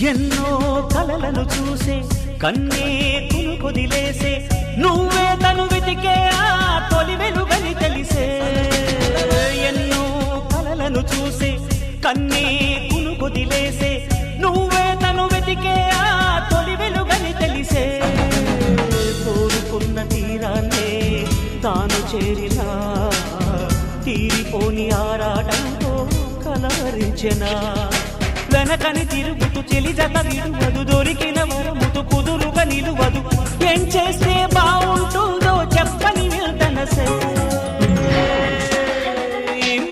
ఎన్నో కలలను చూసే కన్నే కొదిలేసే నువ్వే తను వెతికే ఆ తొలి వెలుగని తెలిసే ఎన్నో కలలను చూసే కన్నే కొదిలేసే నువ్వే తను వెతికే ఆ తొలి వెలుగని తెలిసే కోరుకున్న తీరాన్నే తాను చేరినా తీరిపోని ఆరాటంతో కలవరించెనా వెనకని తిరుగుతూ చెలి జత విడువదు దొరికిన వరముతు కుదురుగా నిలువదు ఏం చేస్తే బాగుంటుందో చెప్పని నిల్తనసే